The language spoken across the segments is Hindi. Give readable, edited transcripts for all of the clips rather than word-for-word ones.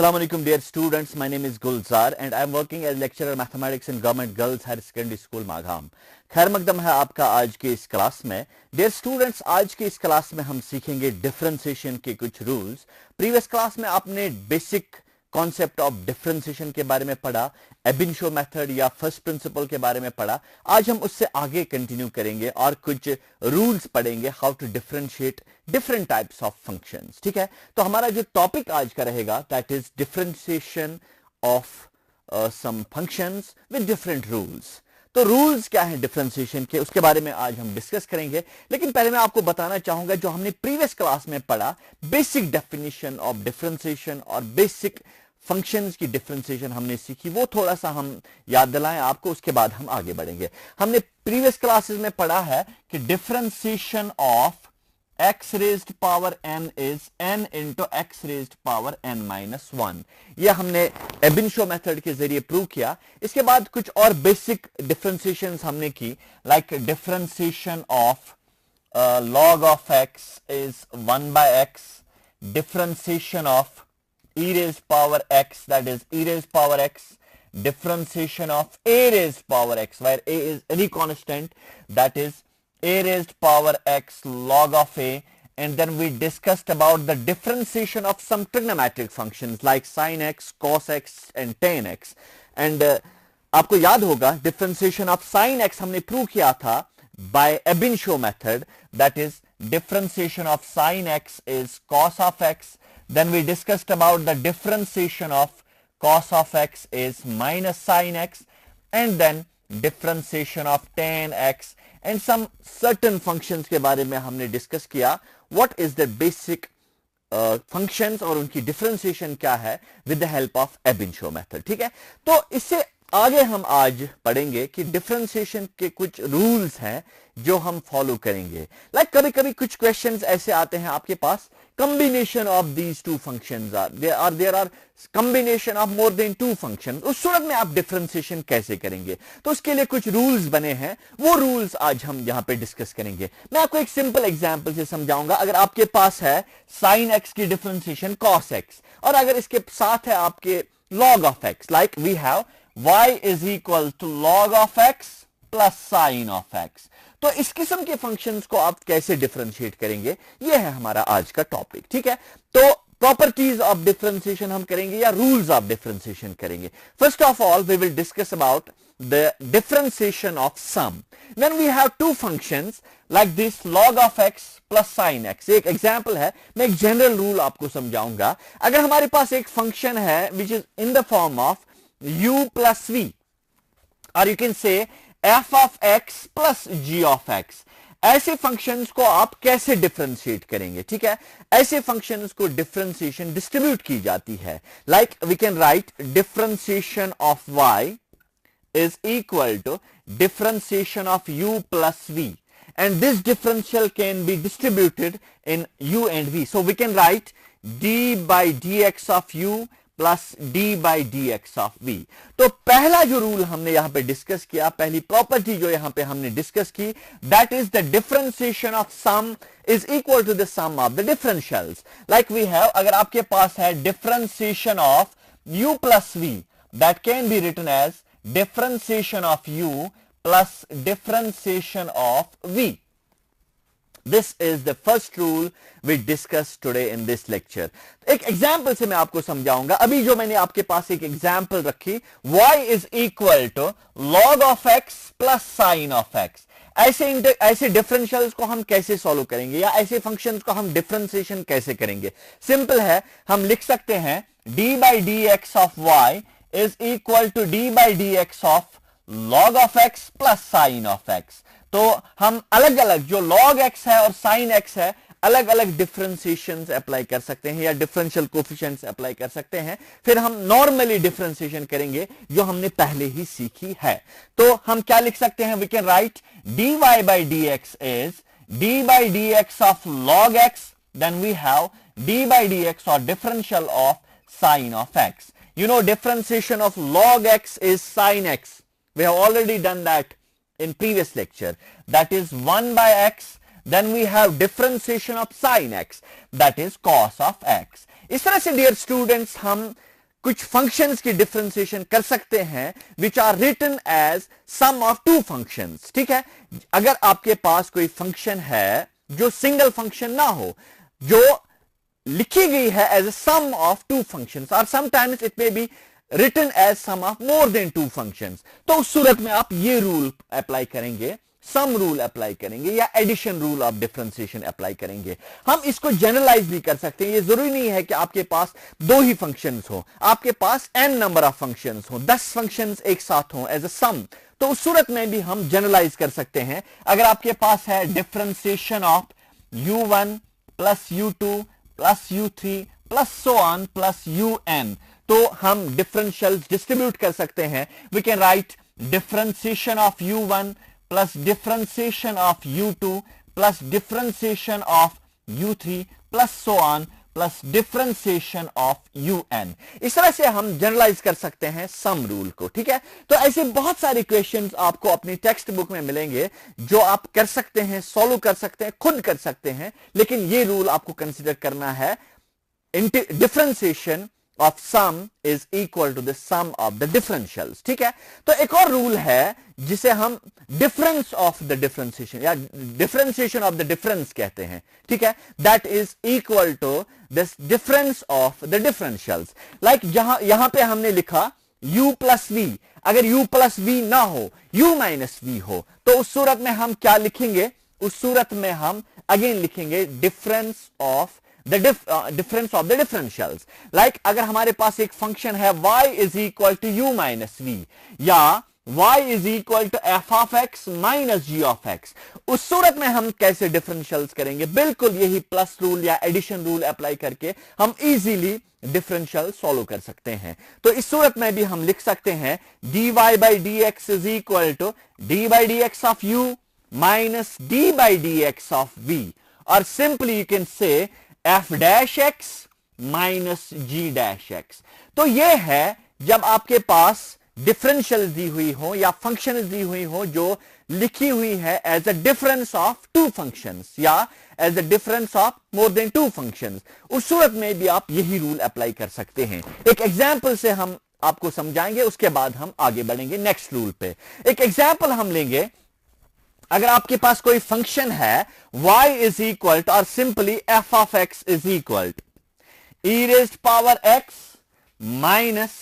Assalamu alaikum dear students, my name is Gulzar and I am working as lecturer mathematics in Government Girls Higher Secondary School माघाम। खैर मकदम है आपका आज के इस क्लास में। डियर स्टूडेंट्स, आज के इस क्लास में हम सीखेंगे डिफरेंशिएशन के कुछ रूल्स। प्रीवियस क्लास में आपने बेसिक कॉन्सेप्ट ऑफ डिफरेंशिएशन के बारे में पढ़ा, एबिन-शो मेथड या फर्स्ट प्रिंसिपल के बारे में पढ़ा। आज हम उससे आगे कंटिन्यू करेंगे और कुछ रूल्स पढ़ेंगे how to differentiate different types of functions. ठीक है, तो हमारा जो टॉपिक आज का रहेगा that is differentiation of sum functions with different rules. तो रूल्स क्या हैं डिफरेंशिएशन के, उसके बारे में आज हम डिस्कस करेंगे। लेकिन पहले मैं आपको बताना चाहूंगा जो हमने प्रीवियस क्लास में पढ़ा, बेसिक डेफिनेशन ऑफ डिफरेंशिएशन और बेसिक फंक्शंस की डिफरेंशिएशन हमने सीखी, वो थोड़ा सा हम याद दिलाएं आपको, उसके बाद हम आगे बढ़ेंगे। हमने प्रीवियस क्लासेस में पढ़ा है कि differentiation of x raised power n is n into x raised power n minus 1। यह हमने एबिन-शो मेथड के जरिए प्रूव किया। इसके बाद कुछ और बेसिक डिफरेंशिएशंस हमने की, like differentiation of log of x is 1 by x, differentiation of e raised power x, that is e raised power x, differentiation of a raised power x, where a is any constant, that is a raised power x log of a, and then we discussed about the differentiation of some trigonometric functions like sin x, cos x and tan x, and आपको याद होगा differentiation of sin x हमने प्रूव किया था by एबिन-शो method, that is differentiation of sin x is cos of x. Then we discussed about the differentiation of cos of x is minus sin x, and then differentiation of tan x and some certain functions के बारे में हमने डिस्कस किया। What is the basic functions और उनकी differentiation क्या है with the help of एबिन-शो method। ठीक है, तो इससे आगे हम आज पढ़ेंगे कि डिफरेंशिएशन के कुछ रूल्स हैं जो हम फॉलो करेंगे। लाइक कभी कभी कुछ क्वेश्चंस ऐसे आते हैं आपके पास, combination of these two functions there are combination of more than two functions, उस सूरत में आप डिफरेंशिएशन कैसे करेंगे, तो उसके लिए कुछ रूल्स बने हैं, वो रूल्स आज हम यहां पे डिस्कस करेंगे। मैं आपको एक सिंपल एग्जांपल से समझाऊंगा। अगर आपके पास है sin x की डिफरेंशिएशन cos x और अगर इसके साथ है आपके log of x, like we have y is equal to log of x plus sin of x, तो इस किस्म के फंक्शंस को आप कैसे डिफरेंशिएट करेंगे, यह है हमारा आज का टॉपिक। ठीक है, तो प्रॉपर्टीज ऑफ डिफरेंशिएशन हम करेंगे या रूल्स ऑफ डिफरेंशिएशन करेंगे। First of all we will discuss about the differentiation of sum when we have two functions like this log of x plus sin x। एक एग्जांपल है, मैं एक जनरल रूल आपको समझाऊंगा। अगर हमारे पास एक फंक्शन है which is in the form of u plus v, or you can say f of x plus g of x, ऐसे फंक्शंस को आप कैसे डिफरेंशिएट करेंगे। ठीक है, ऐसे फंक्शंस को डिफरेंशिएशन डिस्ट्रीब्यूट की जाती है। Like we can write differentiation of y is equal to differentiation of u plus v, and this differential can be distributed in u and v, so we can write d by dx of u plus d by dx of v। तो पहला जो रूल हमने यहां पे डिस्कस किया, पहली प्रॉपर्टी जो यहां पे हमने डिस्कस की, that is the differentiation of sum is equal to the sum of the differentials. Like we have, अगर आपके पास है differentiation of u plus v, that can be written as differentiation of u plus differentiation of v। This is the first rule we discussed today in this lecture। एक एग्जाम्पल से मैं आपको समझाऊंगा। अभी जो मैंने आपके पास एक एग्जाम्पल रखी, y is equal to log of x plus sin of x, ऐसे डिफरेंशियल्स को हम कैसे सॉल्व करेंगे या ऐसे फंक्शंस को हम डिफरेंशिएशन कैसे करेंगे। सिंपल है, हम लिख सकते हैं d by dx of y is equal to d by dx of log of x plus sin of x। तो हम अलग अलग जो log x है और sin x है, अलग अलग डिफरेंशिएशंस अप्लाई कर सकते हैं या डिफरेंशियल कोफिशिएंट्स अप्लाई कर सकते हैं। फिर हम नॉर्मली डिफरेंशिएशन करेंगे जो हमने पहले ही सीखी है। तो हम क्या लिख सकते हैं, we can write dy by dx is d by dx of log x, then we have d by dx or differential of sin of x। You know differentiation of log x is sin x, we have already done that in previous lecture, that is 1 by x, then we have differentiation of sin x, that is cos of x। इस तरह से डियर स्टूडेंट्स हम कुछ फंक्शंस की डिफरेंशिएशन कर सकते हैं which are written as sum of two functions. ठीक है, अगर आपके पास कोई फंक्शन है जो सिंगल फंक्शन ना हो, जो लिखी गई है as a sum of two functions, और sometimes it may be written as sum of more than two functions, तो उस सूरत में आप ये रूल अप्लाई करेंगे, सम रूल अप्लाई करेंगे या addition rule of differentiation apply करेंगे। हम इसको जनरलाइज भी कर सकते हैं। ये जरूरी नहीं है कि आपके पास दो ही फंक्शंस हो, आपके पास n नंबर ऑफ फंक्शंस हो, 10 फंक्शंस एक साथ हो एज अ सम, तो उस सूरत में भी हम जनरलाइज कर सकते हैं। अगर आपके पास है differentiation of u1 plus u2 plus u3 plus so on plus un, तो हम डिफरेंशियल डिस्ट्रीब्यूट कर सकते हैं। We can write differentiation of u1 plus differentiation of u2 plus differentiation of u3 plus so on plus differentiation of un। इस तरह से हम जनरलाइज कर सकते हैं सम रूल को। ठीक है, तो ऐसे बहुत सारे क्वेश्चंस आपको अपनी टेक्स्ट बुक में मिलेंगे जो आप कर सकते हैं, सॉल्व कर सकते हैं, खुद कर सकते हैं, लेकिन ये रूल आपको कंसीडर करना है। Differentiation of sum is equal to the sum of the differentials। ठीक है, तो एक और रूल है जिसे हम difference of the differentiation या differentiation of the difference कहते हैं। ठीक है, that is equal to this difference of the differentials। like यहां पे हमने लिखा u plus v, अगर u plus v ना हो, u minus v हो, तो उस सूरत में हम क्या लिखेंगे? उस सूरत में हम अगेन लिखेंगे difference of the difference of the differentials। like अगर हमारे पास एक फंक्शन है y is equal to u minus v या y is equal to f of x minus g of x, उस सूरत में हम कैसे डिफरेंशियल्स करेंगे? बिल्कुल यही प्लस रूल या एडिशन रूल अप्लाई करके हम इजीली डिफरेंशियल सॉल्व कर सकते हैं। तो इस सूरत में भी हम लिख सकते हैं dy by dx is equal to d by dx of u minus d by dx of v, or simply you can say f dash x minus g dash x। तो ये है जब आपके पास डिफरेंशियल दी हुई हो या फंक्शन दी हुई हो जो लिखी हुई है as a difference of two functions या as a difference of more than two functions, उस सूरत में भी आप यही रूल अप्लाई कर सकते हैं। एक एग्जांपल से हम आपको समझाएंगे, उसके बाद हम आगे बढ़ेंगे नेक्स्ट रूल पे। एक एग्जांपल हम लेंगे, अगर आपके पास कोई फंक्शन है y इज इक्वल टू और simply f of x is equal to e raised power x minus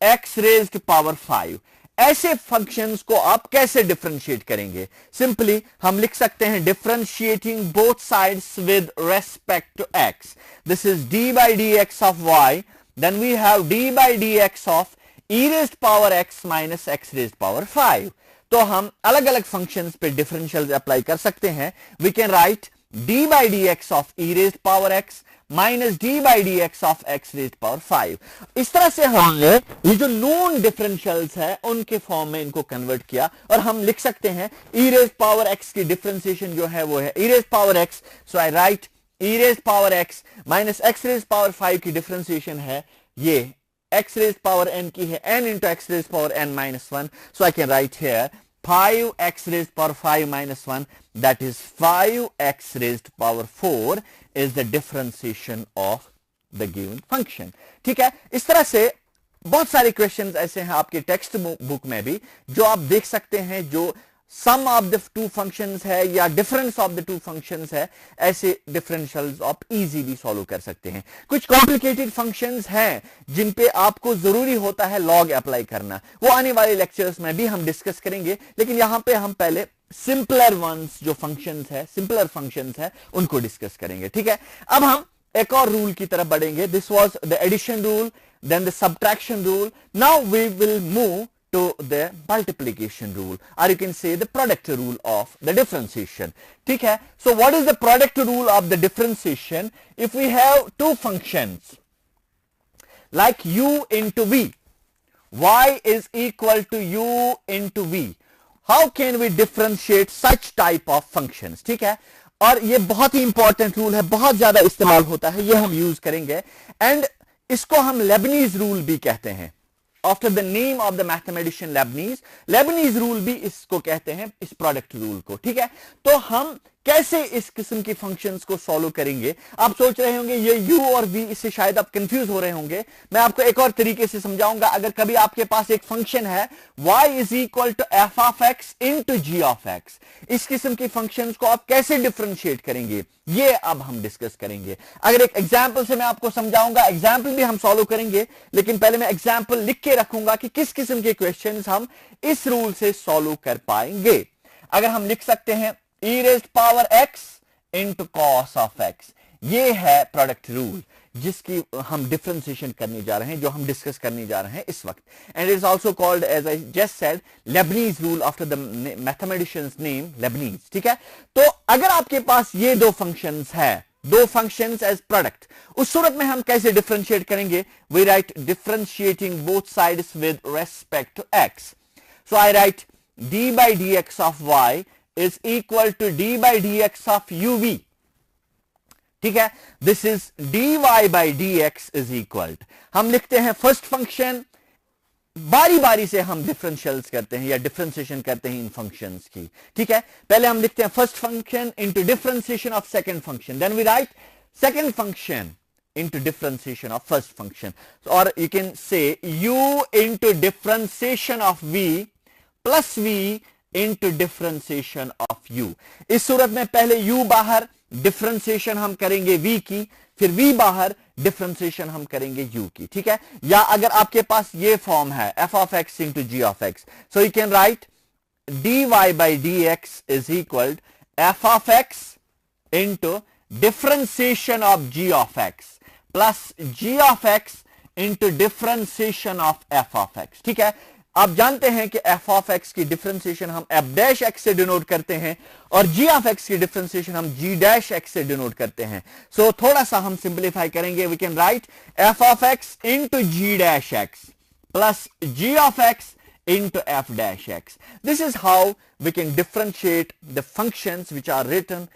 x raised power 5, ऐसे फंक्शंस को आप कैसे डिफरेंशिएट करेंगे? सिंपली हम लिख सकते हैं differentiating both sides with respect to x, this is d by dx of y, then we have d by dx of e raised power x minus x raised power 5। तो हम अलग अलग फंक्शंस पे डिफरेंशियल्स अप्लाई कर सकते हैं। We can write d by dx of e raised power x minus d by dx of x raised power 5। इस तरह से हमने ये जो नोन डिफरेंशियल्स है उनके फॉर्म में इनको कन्वर्ट किया और हम लिख सकते हैं e raised power x की डिफरेंशिएशन जो है वो है e raised power x, so I write e raised power x minus x raised power 5 की डिफरेंशिएशन है ये x raised power n की है n into x raised power n minus 1, so I can write here 5x raised power 5 minus 1, that is 5x raised power 4 is the differentiation of the given function। ठीक है, इस तरह से बहुत सारे क्वेश्चंस ऐसे हैं आपके टेक्स्ट बुक में भी जो आप देख सकते हैं, जो सम ऑफ द टू फंक्शंस है या difference of the two functions है, ऐसे डिफरेंशियल्स आप इजीली सॉल्व कर सकते हैं। कुछ कॉम्प्लिकेटेड फंक्शंस हैं जिन पे आपको जरूरी होता है लॉग अप्लाई करना, वो आने वाले लेक्चर्स में भी हम डिस्कस करेंगे, लेकिन यहां पे हम पहले सिंपलर वंस जो फंक्शंस है, सिंपलर फंक्शंस है, उनको डिस्कस करेंगे। ठीक है, अब हम एक और रूल की तरफ बढ़ेंगे। This was the addition rule, then the subtraction rule, now we will move to the multiplication rule, or you can say the product rule of the differentiation। ठीक है, so what is the product rule of the differentiation? If we have two functions like u into v, y is equal to u into v, how can we differentiate such type of functions? ठीक है, और ये बहुत ही इंपॉर्टेंट रूल है, बहुत ज्यादा इस्तेमाल होता है, ये हम यूज करेंगे एंड इसको हम लेबनीज रूल भी कहते हैं। After the name of the mathematician Lebanese, Lebanese rule भी इसको कहते हैं, इस प्रोडक्ट रूल को। ठीक है, तो हम कैसे इस किस्म की फंक्शंस को सॉल्व करेंगे। आप सोच रहे होंगे ये u और v, इससे शायद आप कंफ्यूज हो रहे होंगे। मैं आपको एक और तरीके से समझाऊंगा। अगर कभी आपके पास एक फंक्शन है y is equal to F of X into G of X, इस किस्म की फंक्शंस को आप कैसे डिफरेंशिएट करेंगे, ये अब हम डिस्कस करेंगे। अगर एक एग्जाम्पल से मैं आपको समझाऊंगा, एग्जाम्पल भी हम सॉल्व करेंगे, लेकिन पहले मैं एग्जाम्पल लिख के रखूंगा कि किस किस्म के क्वेश्चंस हम इस रूल से सॉल्व कर पाएंगे। अगर हम लिख सकते हैं e raised power x into cos of x, ये है प्रोडक्ट रूल जिसकी हम डिफरेंशिएशन करने जा रहे हैं, जो हम डिस्कस करने जा रहे हैं इस वक्त। And it is also called, as I just said, Leibniz rule after the mathematicians name Leibniz. ठीक है, तो अगर आपके पास ये दो फंक्शंस है, दो फंक्शंस एज प्रोडक्ट, उस सूरत में हम कैसे डिफरेंशिएट करेंगे? We write differentiating both sides with respect to x। So I write d by dx of y is equal to d by dx of uv। ठीक है, this is dy by dx is equal to, हम लिखते हैं फर्स्ट फंक्शन, बारी बारी से हम डिफरेंशियल्स करते हैं या डिफरेंशिएशन करते हैं इन फंक्शंस की। ठीक है, पहले हम लिखते हैं first function into differentiation of second function, then we write second function into differentiation of first function, or you can say u into differentiation of v plus v into differentiation of u। इस सूरत में पहले u बाहर, डिफरेंशिएशन हम करेंगे v की, फिर v बाहर, डिफरेंशिएशन हम करेंगे u की। ठीक है, या अगर आपके पास ये फॉर्म है f of x into g of x, so you can write dy by dx is equal f of x into differentiation of g of x plus g of x into differentiation of f of x। ठीक है, आप जानते हैं कि f of x की डिफरेंशिएशन हम f डैश x से डिनोट करते हैं और g of x की डिफरेंशिएशन हम g डैश x से डिनोट करते हैं। सो थोड़ा सा हम सिंप्लीफाई करेंगे, we can write f of x into g dash x plus g of x into f dash x। This is how we can differentiate the functions which are written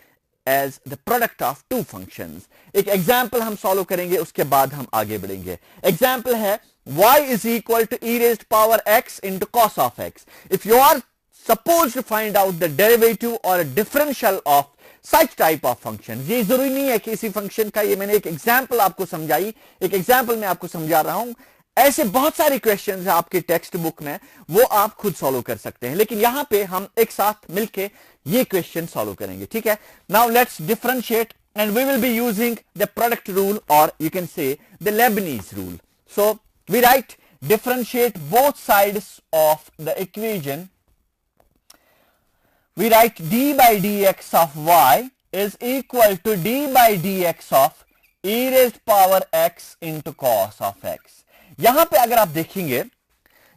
as the product of two functions। एक एग्जाम्पल हम सॉल्व करेंगे, उसके बाद हम आगे बढ़ेंगे। एग्जाम्पल है y is equal to e raised power x into cos of x। If you are supposed to find out the derivative or a differential of such type of function, ये जरूरी नहीं है कि इसी फंक्शन का, ये मैंने एक एग्जाम्पल आपको समझाई, एक एग्जाम्पल मैं आपको समझा रहा हूं। ऐसे बहुत सारे क्वेश्चंस हैं आपके टेक्स्ट बुक में, वो आप खुद सॉल्व कर सकते हैं, लेकिन यहां पे हम एक साथ मिलके ये क्वेश्चन सॉल्व करेंगे। ठीक है, now let's differentiate and we will be using the product rule, or you can say the Leibniz rule। So we write differentiate both sides of the equation, we write d by dx of y is equal to d by dx of e raised power x into cos of x। यहां पे अगर आप देखेंगे,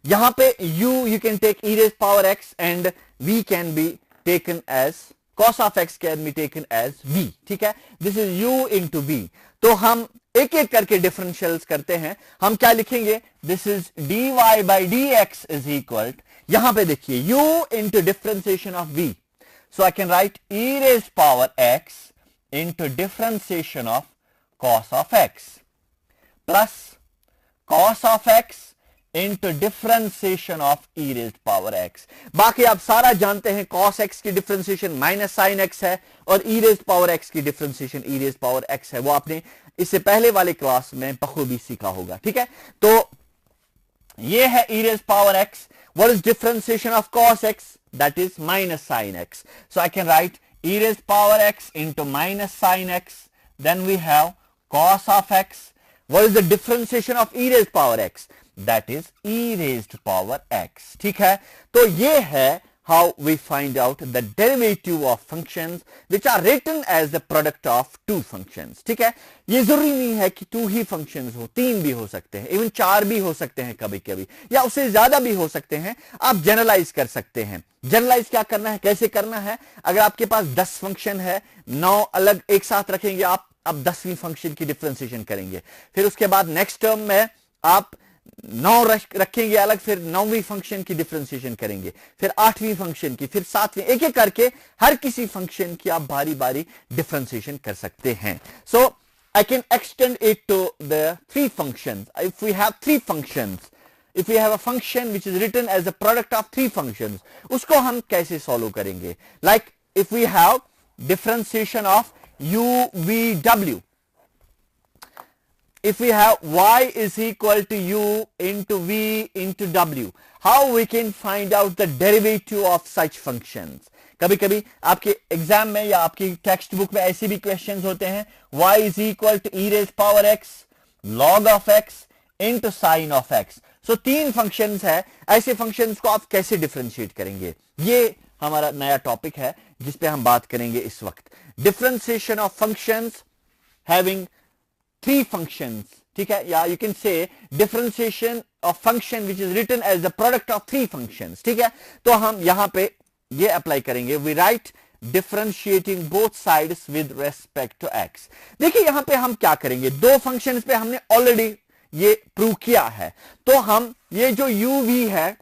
यहां पे you can take e raised power x and v can be taken as, cos of x can be taken as v। ठीक है, this is u into v। तो हम एक एक करके डिफरेंशियल्स करते हैं। हम क्या लिखेंगे? This is dy by dx is equal, यहां पे देखिए u into differentiation of v, so I can write e raised power x into differentiation of cos of x plus cos of x into differentiation of e raised power x। बाकी आप सारा जानते हैं, cos x की डिफरेंशिएशन माइनस साइन x है और e raised power x की differentiation e raised power x है, वो आपने इससे पहले वाले क्लास में बखूबी सीखा होगा। ठीक है, तो ये है e raised power x। what is differentiation of cos x? that is minus sin x, so I can write e raised power x into minus sin x, then we have cos of x। what is the differentiation of e raised power x? that is e raised power x। ठीक है, तो ये है how we find out the derivative of functions which are written as the product of two functions। ठीक है, ये जरूरी नहीं है कि 2 ही functions हो, 3 भी हो सकते हैं, इवन 4 भी हो सकते हैं कभी कभी, या उससे ज्यादा भी हो सकते हैं। आप जनरलाइज कर सकते हैं। जनरलाइज क्या करना है, कैसे करना है? अगर आपके पास 10 फंक्शन है, 9 अलग एक साथ रखेंगे आप, अब 10वीं फंक्शन की डिफरेंशिएशन करेंगे, फिर उसके बाद नेक्स्ट टर्म में आप 9 रखेंगे अलग, फिर 9वीं फंक्शन की डिफरेंशिएशन करेंगे, फिर 8वीं फंक्शन की, फिर 7वीं, एक एक करके हर किसी फंक्शन की आप बारी बारी डिफरेंशिएशन कर सकते हैं। So I can extend it to the 3 functions। If we have 3 functions, if we have a function which is written as a product of 3 functions, उसको हम कैसे सॉल्व करेंगे? like if we have differentiation of UVW. If we have y is equal to u into v into w, how we can find out the derivative of such functions? कभी कभी आपके एग्जाम में या आपकी टेक्स्ट बुक में ऐसे भी क्वेश्चंस होते हैं, y is equal to e raised power x log of x into sin of x. सो तीन फंक्शंस है, ऐसे फंक्शंस को आप कैसे डिफरेंशिएट करेंगे? ये हमारा नया टॉपिक है जिस पे हम बात करेंगे इस वक्त. Differentiation of functions having three functions, ठीक है, या you can say differentiation of function which is written as the product of three functions, ठीक है. तो हम यहां पे ये अप्लाई करेंगे. We write differentiating both sides with respect to x. देखिए यहां पे हम क्या करेंगे, दो फंक्शंस पे हमने ऑलरेडी ये प्रूव किया है, तो हम ये जो uv है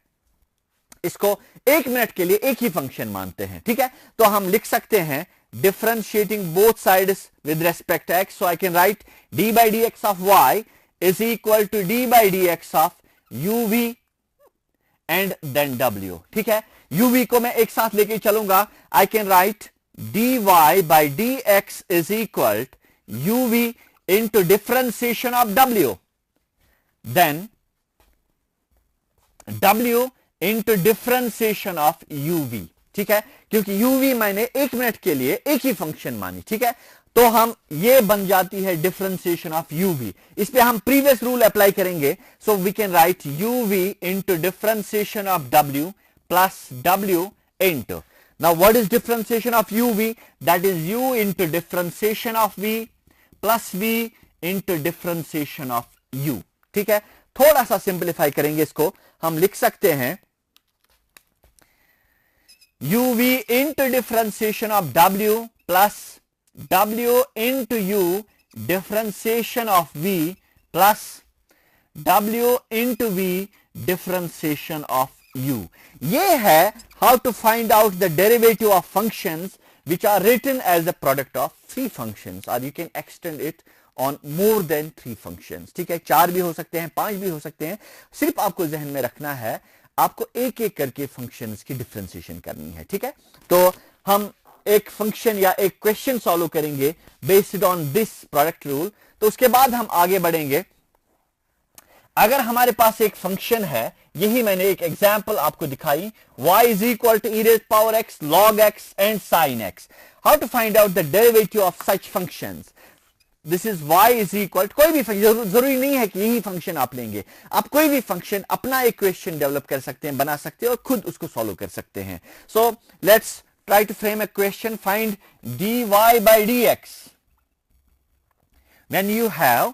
इसको एक मिनट के लिए एक ही फंक्शन मानते हैं, ठीक है. तो हम लिख सकते हैं differentiating both sides with respect to x. So I can write d by dx of y is equal to d by dx of uv and then w. ठीक है, uv को मैं एक साथ लेके चलूंगा. I can write dy by dx is equal to uv into differentiation of w, then w into differentiation of uv. ठीक है, क्योंकि uv मैंने एक मिनट के लिए एक ही फंक्शन मानी, ठीक है. तो हम ये बन जाती है डिफरेंशिएशन ऑफ uv. इस पे हम प्रीवियस रूल अप्लाई करेंगे. So we can write uv into differentiation of w plus w into, now what is differentiation of uv? That is u into differentiation of v plus v into differentiation of u. ठीक है, थोड़ा सा सिंप्लीफाई करेंगे इसको. हम लिख सकते हैं uv into differentiation of w plus w into u differentiation of v plus w into v differentiation of u. ये है how to find out the derivative of functions which are written as a product of three functions, or you can extend it on more than three functions. ठीक है, चार भी हो सकते हैं, पांच भी हो सकते हैं. सिर्फ आपको जहन में रखना है आपको एक एक करके फंक्शंस की डिफरेंशिएशन करनी है. ठीक है, तो हम एक फंक्शन या एक क्वेश्चन सॉल्व करेंगे based on this product rule. तो उसके बाद हम आगे बढ़ेंगे. अगर हमारे पास एक फंक्शन है, यही मैंने एक एग्जांपल आपको दिखाई, y is equal to e raised power x log x and sin x. How to find out the derivative of such functions? This is y is equal, कोई भी फंक्शन, जरूरी नहीं है कि यही फंक्शन आप लेंगे, आप कोई भी फंक्शन अपना एक क्वेश्चन डेवलप कर सकते हैं, बना सकते हैं और खुद उसको सॉल्व कर सकते हैं. So let's try to frame a question. Find dy by dx when you have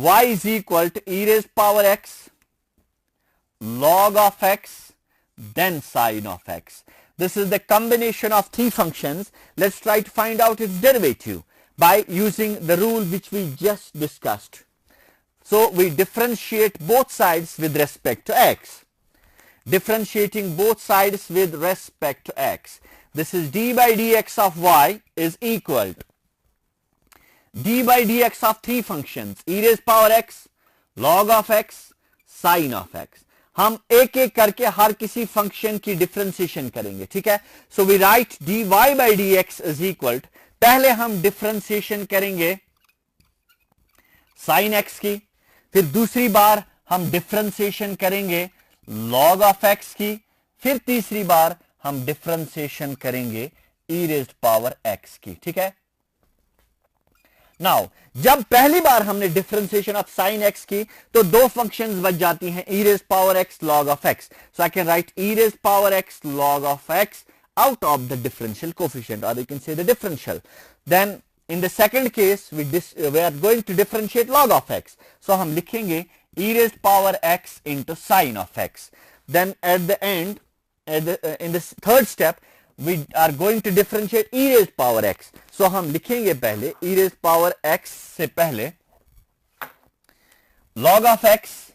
y is equal to e raised power x log of x then sin of x. This is the combination of three functions. Let's try to find out its derivative by using the rule which we just discussed. So we differentiate both sides with respect to x. Differentiating both sides with respect to x. This is d by dx of y is equal to d by dx of three functions, e raised power x, log of x, sin of x. हम एक एक करके हर किसी फंक्शन की डिफरेंशिएशन करेंगे. ठीक है, so we write dy by dx is equal to, पहले हम डिफरेंशिएशन करेंगे sin x की, फिर दूसरी बार हम डिफरेंशिएशन करेंगे log of x की, फिर तीसरी बार हम डिफरेंशिएशन करेंगे e raised power x की. ठीक है, नाउ जब पहली बार हमने डिफरेंशिएशन ऑफ sin x की तो दो फंक्शंस बच जाती हैं, e raised power x log of x. So I can write e raised power x log of x out of the differential coefficient, or you can say the differential. Then in the second case we are going to differentiate log of x. So हम लिखेंगे e raised power x into sin of x. Then at the end, in the third step, we are going to differentiate e raised power x. So हम लिखेंगे पहले e raised power x से पहले log of x,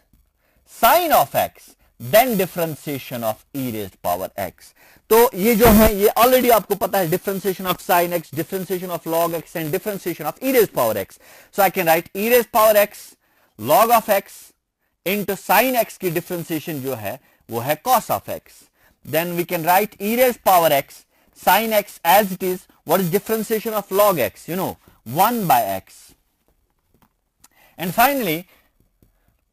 sin of x, then differentiation of e raised power x. तो ये जो है ये ऑलरेडी आपको पता है, differentiation of sin x, differentiation of log x and differentiation of e raised power x. So I can write e raised power x log of x into sin x की डिफरेंशिएशन जो है वो है cos of x. Then we can write e raised power x sin x as it is. What is differentiation of log x? 1 by x. And finally,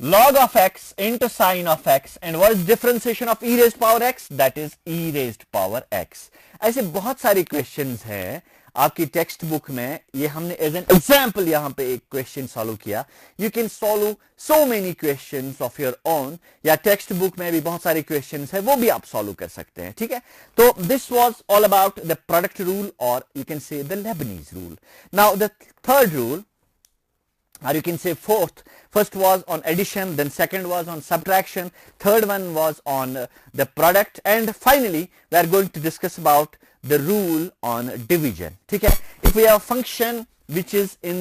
log of x into sin of x. And what is differentiation of e raised power x? That is e raised power x. ऐसे बहुत सारे क्वेश्चंस हैं आपकी टेक्स्ट बुक में. ये हमने एज एन एग्जाम्पल यहां पे एक क्वेश्चन सॉल्व किया. You can solve so many questions of your own, या टेक्स्ट बुक में भी बहुत सारे क्वेश्चंस हैं, वो भी आप सॉल्व कर सकते हैं. ठीक है, तो this was all about the product rule, और you can say the Leibniz rule. Now the third rule, or you can say fourth. First was on addition, then second was on subtraction, third one was on the product, and finally we are going to discuss about the rule on division. ठीक है, if we have a function which is in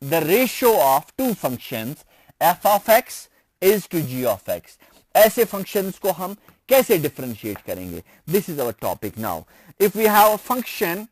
the ratio of two functions, f of x is to g of x, ऐसे functions को हम कैसे differentiate करेंगे? This is our topic now. If we have a function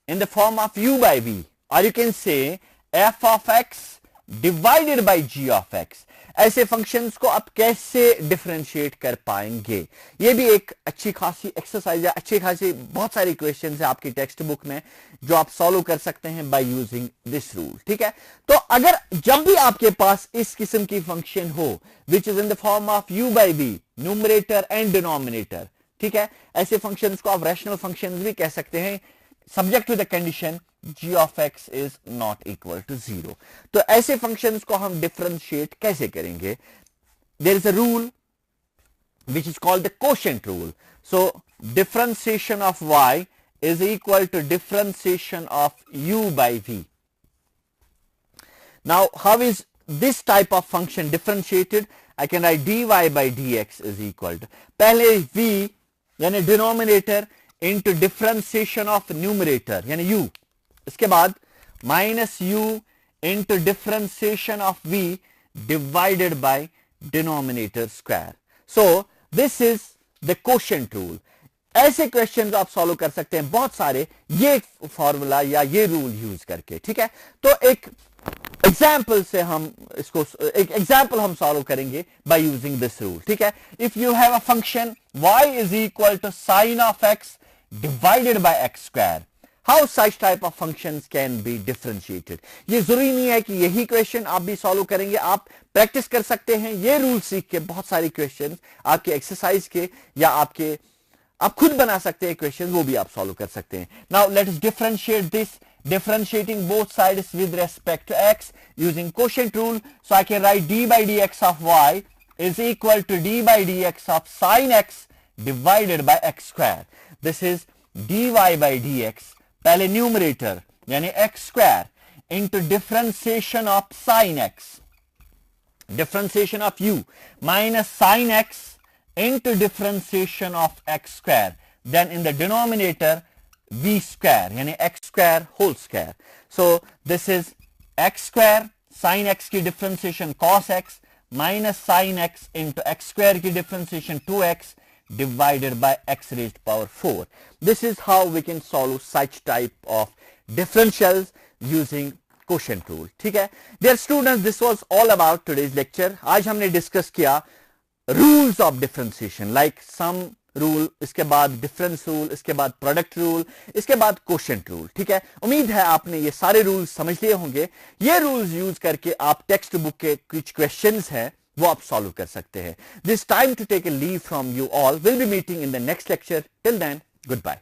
in the form of u by v, or you can say f of x divided by g of x, ऐसे फंक्शंस को आप कैसे डिफरेंशिएट कर पाएंगे? ये भी एक अच्छी खासी एक्सरसाइज है, अच्छी खासी बहुत सारी क्वेश्चंस है आपकी टेक्स्ट बुक में जो आप सॉल्व कर सकते हैं बाय यूजिंग दिस रूल. ठीक है, तो अगर जब भी आपके पास इस किस्म की फंक्शन हो which is in the form of u by v, numerator and denominator, ठीक है, ऐसे फंक्शंस को आप रैशनल फंक्शंस भी कह सकते हैं, subject to the condition g of x is not equal to 0. तो ऐसे फंक्शंस को हम डिफरेंशिएट कैसे करेंगे? There is a rule which is called the quotient rule. So differentiation of y is equal to differentiation of u by v. Now how is this type of function differentiated? I can write dy by dx is equal to, पहले v यानी denominator into differentiation of numerator यानी u, इसके बाद minus u into differentiation of v divided by denominator square. So this is the quotient rule. ऐसे क्वेश्चंस आप सॉल्व कर सकते हैं बहुत सारे ये फॉर्मूला या ये रूल यूज करके. ठीक है, तो एक एग्जाम्पल से हम इसको एक एग्जाम्पल हम सॉल्व करेंगे बाय यूजिंग दिस रूल. ठीक है, if you have a function y is equal to sine of x divided by x square, how such type of functions can be differentiated? ये जरूरी नहीं है कि यही क्वेश्चन आप भी सॉल्व करेंगे, आप प्रैक्टिस कर सकते हैं ये रूल सीख के. बहुत सारी क्वेश्चन आपके एक्सरसाइज के या आपके आप खुद बना सकते हैं क्वेश्चन, वो भी आप सॉल्व कर सकते हैं. Now let us differentiate this, differentiating both sides with respect to x using quotient rule. So I can write d by dx of y is equal to d by dx of sin x divided by x square. This is dy by dx, पहले न्यूमरेटर यानी x square into differentiation of sin x, differentiation of u minus sin x into differentiation of x square, then in the denominator v square यानी x square whole square. So this is x square sin x की differentiation cos x minus sin x into x square की differentiation 2x divided by x raised power 4. This is how we can solve such type of differentials using quotient rule. ठीक है, dear students, this was all about today's lecture. आज हमने डिस्कस किया rules of differentiation like sum rule, इसके बाद डिफरेंस रूल, इसके बाद प्रोडक्ट रूल, इसके बाद क्वोशिएंट रूल. ठीक है, उम्मीद है आपने ये सारे रूल्स समझ लिए होंगे. ये रूल्स यूज करके आप टेक्स्ट बुक के कुछ क्वेश्चंस हैं वो आप सॉल्व कर सकते हैं. This time to take a leave from you all. Will be meeting in the next lecture. Till then, good bye.